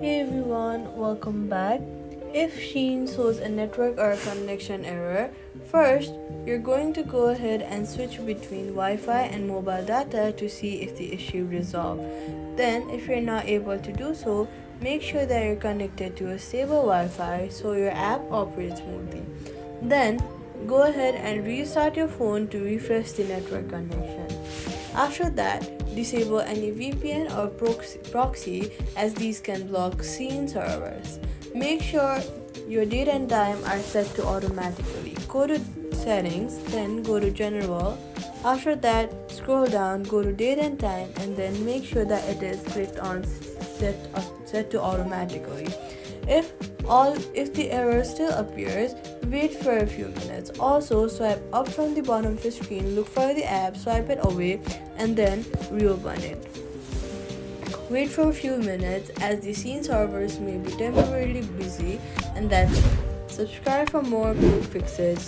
Hey everyone, welcome back. If SHEIN shows a network or a connection error, first you're going to go ahead and switch between Wi-Fi and mobile data to see if the issue resolved. Then, if you're not able to do so, make sure that you're connected to a stable Wi-Fi so your app operates smoothly. Then, go ahead and restart your phone to refresh the network connection. After that, disable any VPN or proxy as these can block SHEIN servers. Make sure your date and time are set to automatically. Go to settings, then go to general. After that, scroll down, go to date and time, and then make sure that it is clicked on set to automatically. If the error still appears, wait for a few minutes. Also, swipe up from the bottom of the screen, look for the app, swipe it away, and then reopen it. Wait for a few minutes as the SHEIN servers may be temporarily busy, and that's it. Subscribe for more quick fixes.